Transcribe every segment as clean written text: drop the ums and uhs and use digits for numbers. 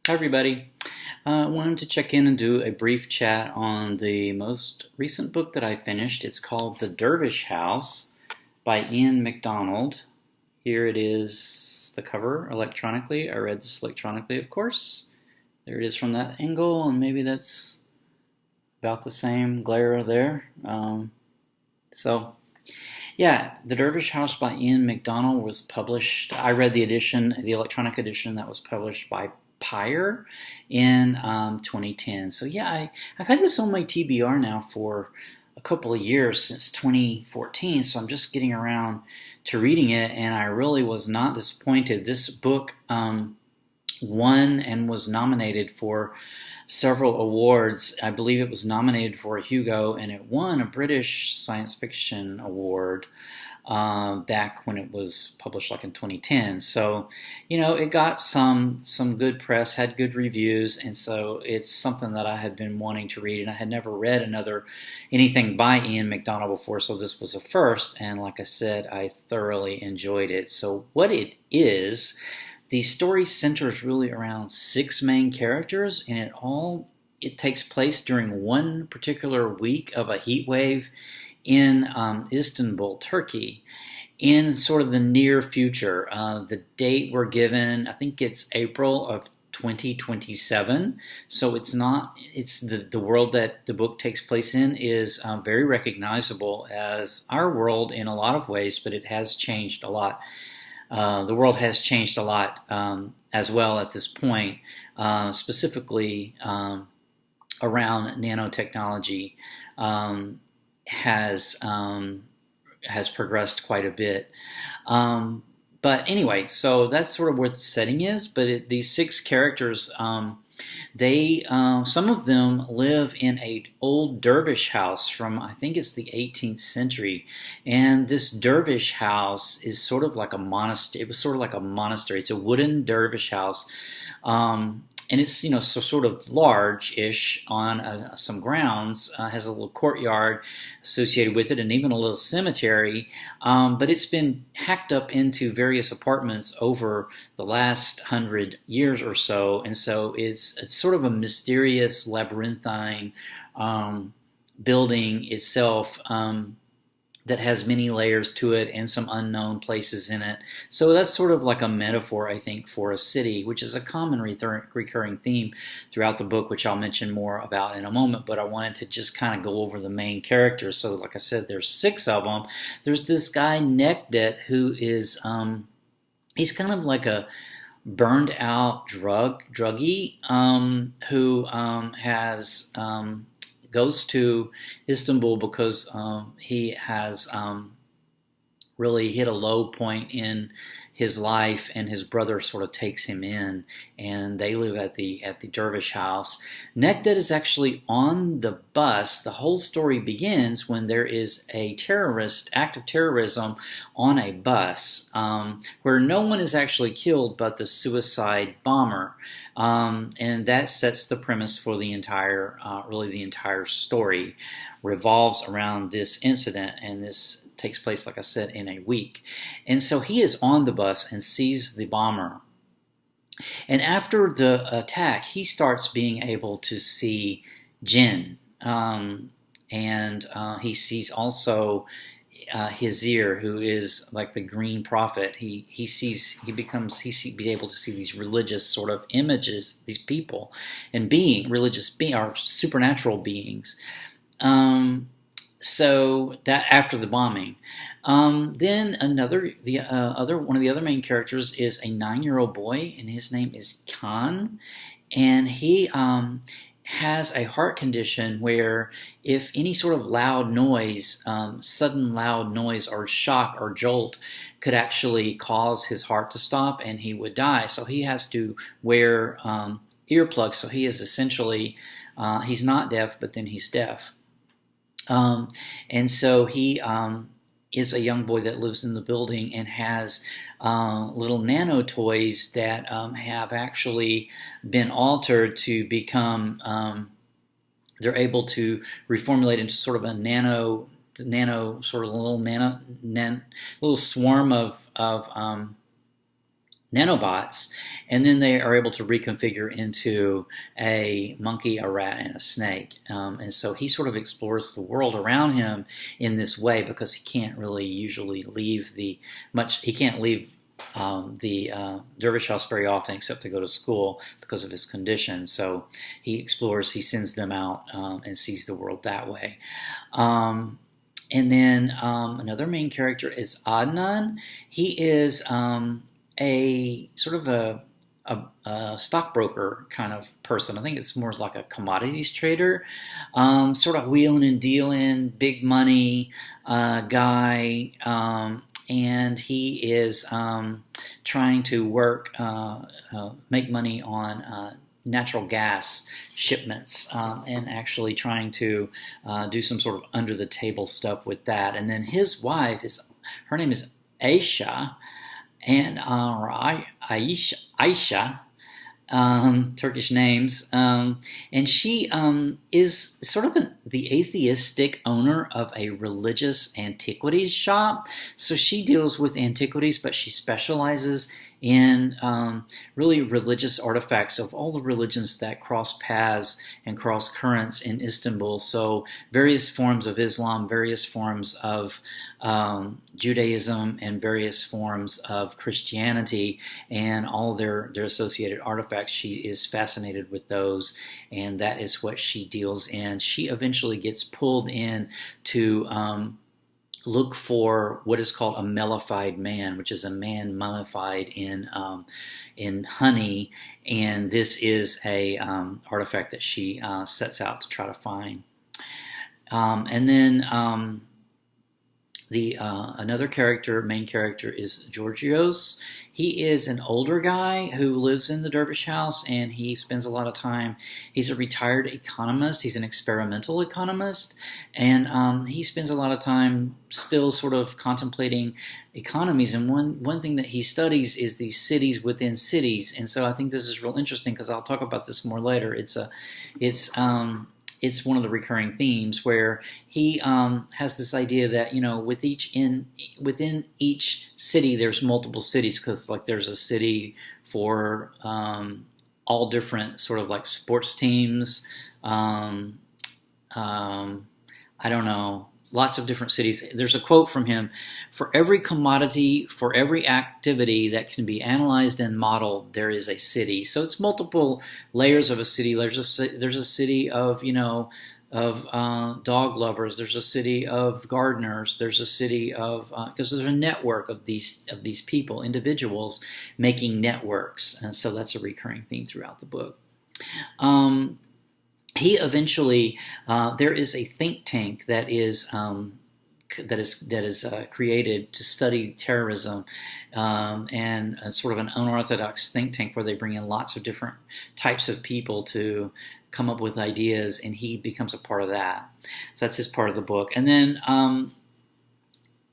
Hi, everybody. I wanted to check in and do a brief chat on the most recent book that I finished. It's called The Dervish House by Ian McDonald. Here it is, the cover electronically. I read this electronically, of course. There it is from that angle, and maybe that's about the same glare there. So, yeah, The Dervish House by Ian McDonald was published. I read the electronic edition that was published by Pyre in 2010. So yeah, I've had this on my TBR now for a couple of years, since 2014. So I'm just getting around to reading it, and I really was not disappointed. This book won and was nominated for several awards. I believe it was nominated for a Hugo, and it won a British science fiction award back when it was published, like in 2010. So, it got some good press, had good reviews, and so it's something that I had been wanting to read, and I had never read anything by Ian McDonald before, so this was a first. And like I said, I thoroughly enjoyed it. So, what it is. The story centers really around six main characters, and it takes place during one particular week of a heat wave in Istanbul, Turkey, in sort of the near future. The date we're given, I think it's April of 2027. So it's the world that the book takes place in is very recognizable as our world in a lot of ways, but it has changed a lot. The world has changed a lot as well at this point, specifically around nanotechnology has progressed quite a bit. But anyway, so that's sort of where the setting is. But these six characters, some of them live in an old dervish house from, I think it's the 18th century, and this dervish house is sort of like a monastery. It was sort of like a monastery. It's a wooden dervish house, and it's so sort of large-ish on some grounds. Has a little courtyard associated with it, and even a little cemetery. But it's been hacked up into various apartments over the last 100 years or so, and so it's sort of a mysterious labyrinthine building itself. That has many layers to it and some unknown places in it. So that's sort of like a metaphor, I think, for a city, which is a common recurring theme throughout the book, which I'll mention more about in a moment. But I wanted to just kind of go over the main characters. So like I said, there's six of them. There's this guy, Nekdet, who is, he's kind of like a burned out druggie who has goes to Istanbul because he has really hit a low point in his life, and his brother sort of takes him in, and they live at the Dervish house. Nekdet is actually on the bus. The whole story begins when there is a act of terrorism on a bus, where no one is actually killed but the suicide bomber. And that sets the premise for the entire story revolves around this incident, and this takes place, like I said, in a week. And so he is on the bus and sees the bomber. And after the attack, he starts being able to see jinn, and he sees also Hizir, who is like the green prophet. Be able to see these religious sort of images, these people and or supernatural beings. So that after the bombing, then one of the other main characters is a 9-year-old boy, and his name is Khan, and he has a heart condition where if any sort of loud noise, sudden loud noise or shock or jolt could actually cause his heart to stop and he would die. So he has to wear earplugs. So he is essentially, he's not deaf, but then he's deaf. And so he is a young boy that lives in the building and has little nano toys that have actually been altered to become, they're able to reformulate into sort of a nano sort of little swarm of nanobots, and then they are able to reconfigure into a monkey, a rat, and a snake. And so he sort of explores the world around him in this way because he can't really usually leave the Dervish House very often except to go to school because of his condition. So he explores, he sends them out and sees the world that way. And then another main character is Adnan. He is a sort of a stockbroker kind of person. I think it's more like a commodities trader, sort of wheeling and dealing, big money guy, and he is trying to make money on natural gas shipments, and actually trying to do some sort of under the table stuff with that. And then his wife her name is Aisha, and Aisha, Turkish names, and she is sort of the atheistic owner of a religious antiquities shop. So she deals with antiquities, but she specializes in really religious artifacts of all the religions that cross paths and cross currents in Istanbul. So various forms of Islam, various forms of Judaism, and various forms of Christianity, and all their associated artifacts. She is fascinated with those, and that is what she deals in. She eventually gets pulled in to look for what is called a mellified man, which is a man mummified in honey, and this is a artifact that she sets out to try to find. And then another main character is Georgios. He is an older guy who lives in the Dervish House, and he spends a lot of time. He's a retired economist. He's an experimental economist, and he spends a lot of time still sort of contemplating economies. And one thing that he studies is these cities within cities. And so I think this is real interesting because I'll talk about this more later. It's one of the recurring themes where he has this idea that, within each city there's multiple cities, because like there's a city for all different sort of like sports teams. I don't know. Lots of different cities. There's a quote from him: "For every commodity, for every activity that can be analyzed and modeled, there is a city." So it's multiple layers of a city. There's a city of dog lovers. There's a city of gardeners. There's a city of because there's a network of these people, individuals making networks, and so that's a recurring theme throughout the book. He eventually, there is a think tank that is created to study terrorism, and sort of an unorthodox think tank where they bring in lots of different types of people to come up with ideas, and he becomes a part of that. So that's his part of the book. And then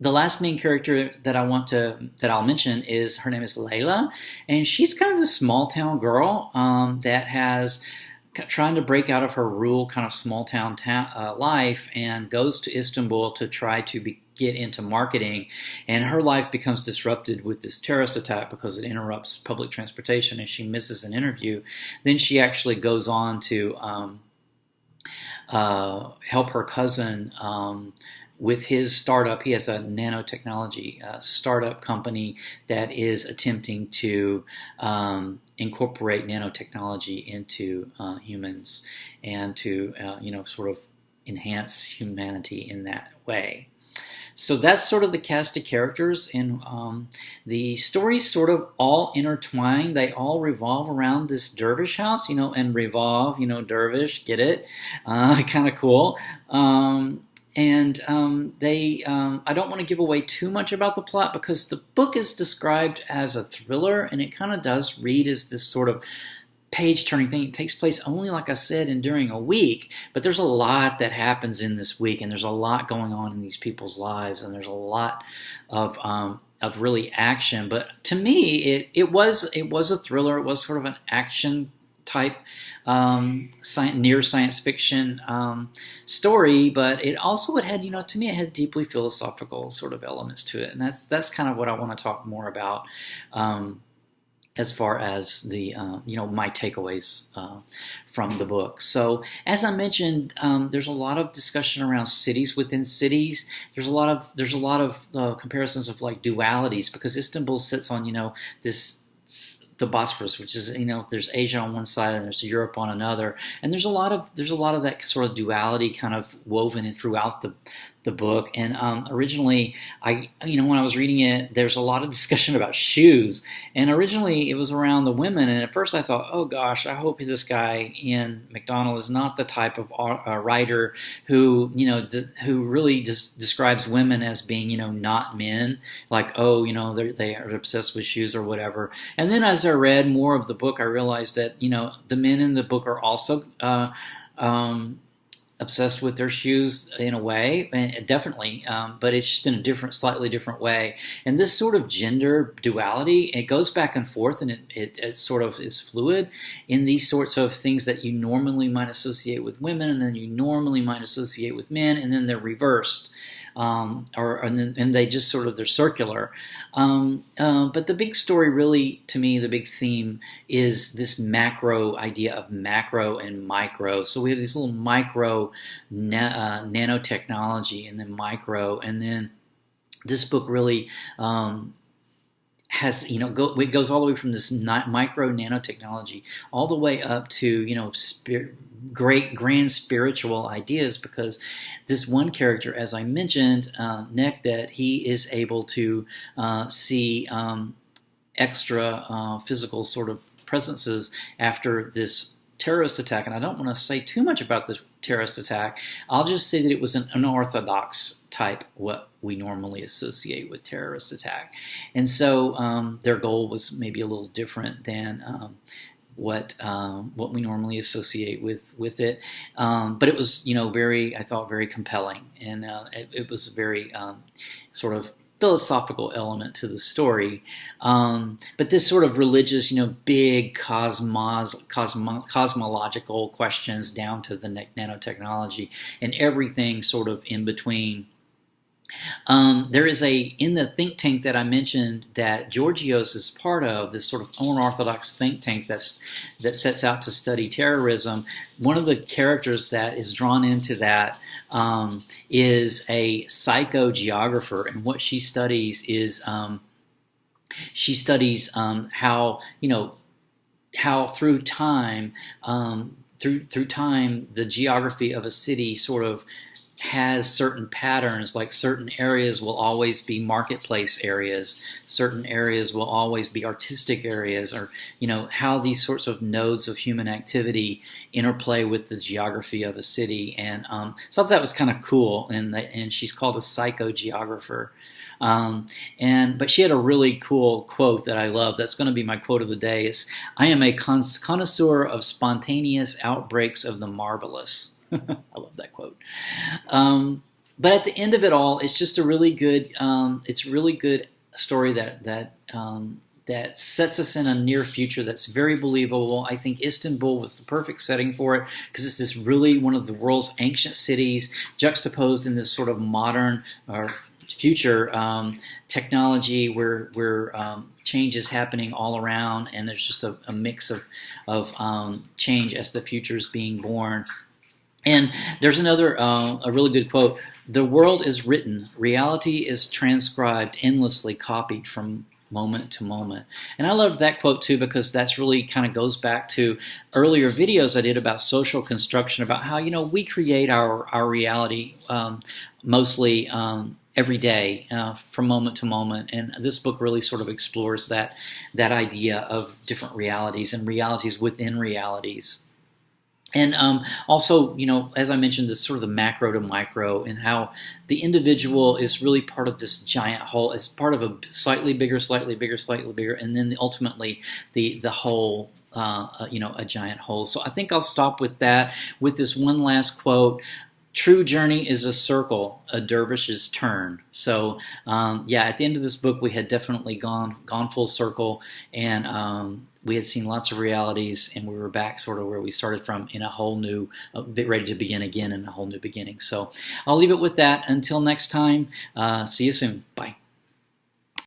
the last main character that I'll mention is, her name is Laila, and she's kind of this small town girl that has trying to break out of her rural kind of small town life, and goes to Istanbul to try to get into marketing, and her life becomes disrupted with this terrorist attack because it interrupts public transportation and she misses an interview. Then she actually goes on to help her cousin with his startup. He has a nanotechnology startup company that is attempting to incorporate nanotechnology into humans and to sort of enhance humanity in that way. So that's sort of the cast of characters, and the stories sort of all intertwine. They all revolve around this Dervish house, and revolve, Dervish, get it? Kind of cool. And I don't want to give away too much about the plot because the book is described as a thriller, and it kind of does read as this sort of page-turning thing. It takes place only, like I said, during a week, but there's a lot that happens in this week, and there's a lot going on in these people's lives, and there's a lot of really action. But to me, it was a thriller. It was sort of an action type near science fiction story, but it had, to me, it had deeply philosophical sort of elements to it, and that's kind of what I want to talk more about as far as the my takeaways from the book. So as I mentioned, there's a lot of discussion around cities within cities. There's a lot of comparisons of like dualities, because Istanbul sits on this the Bosphorus, which is there's Asia on one side and there's Europe on another, and there's a lot of that sort of duality kind of woven in throughout the book. And originally, when I was reading it, there's a lot of discussion about shoes. And originally, it was around the women. And at first, I thought, oh gosh, I hope this guy Ian McDonald is not the type of writer who who really just describes women as being not men, like they are obsessed with shoes or whatever. And then as I read more of the book, I realized that the men in the book are also obsessed with their shoes in a way, definitely, but it's just in a slightly different way. And this sort of gender duality, it goes back and forth, and it sort of is fluid in these sorts of things that you normally might associate with women, and then you normally might associate with men, and then they're reversed. And they just sort of, they're circular. But the big story really, to me, the big theme is this macro idea of macro and micro. So we have these little micro nanotechnology, and then micro, and then this book really has, it goes all the way from this micro nanotechnology all the way up to, great grand spiritual ideas, because this one character, as I mentioned, Nekdet, he is able to see extra physical sort of presences after this terrorist attack. And I don't want to say too much about the terrorist attack. I'll just say that it was an unorthodox type, what we normally associate with terrorist attack. And so their goal was maybe a little different than what we normally associate with it, but it was I thought very compelling, and it was a very sort of philosophical element to the story, but this sort of religious, big cosmological questions down to the nanotechnology and everything sort of in between. There is in the think tank that I mentioned that Georgios is part of, this sort of unorthodox think tank that sets out to study terrorism. One of the characters that is drawn into that is a psychogeographer, and what she studies is how through time the geography of a city sort of has certain patterns, like certain areas will always be marketplace areas, certain areas will always be artistic areas, or how these sorts of nodes of human activity interplay with the geography of a city. And so I thought that was kind of cool, and she's called a psychogeographer. But she had a really cool quote that I love. That's going to be my quote of the day. It's, "I am a connoisseur of spontaneous outbreaks of the marvelous." I love that quote. But at the end of it all, it's just a really good, story that sets us in a near future that's very believable. I think Istanbul was the perfect setting for it, because it's this really one of the world's ancient cities juxtaposed in this sort of modern or future technology where change is happening all around, and there's just a mix of change as the future is being born. And there's another, a really good quote: "The world is written, reality is transcribed, endlessly copied from moment to moment." And I love that quote too, because that's really kind of goes back to earlier videos I did about social construction, about how, we create our reality mostly every day from moment to moment. And this book really sort of explores that idea of different realities and realities within realities. And also, as I mentioned, this sort of the macro to micro, and how the individual is really part of this giant whole, as part of a slightly bigger, and then ultimately the whole, a giant whole. So I think I'll stop with that, with this one last quote: "True journey is a circle, a dervish's turn." So at the end of this book, we had definitely gone full circle, and we had seen lots of realities, and we were back sort of where we started from, in a whole new, ready to begin again in a whole new beginning. So I'll leave it with that. Until next time, see you soon. Bye.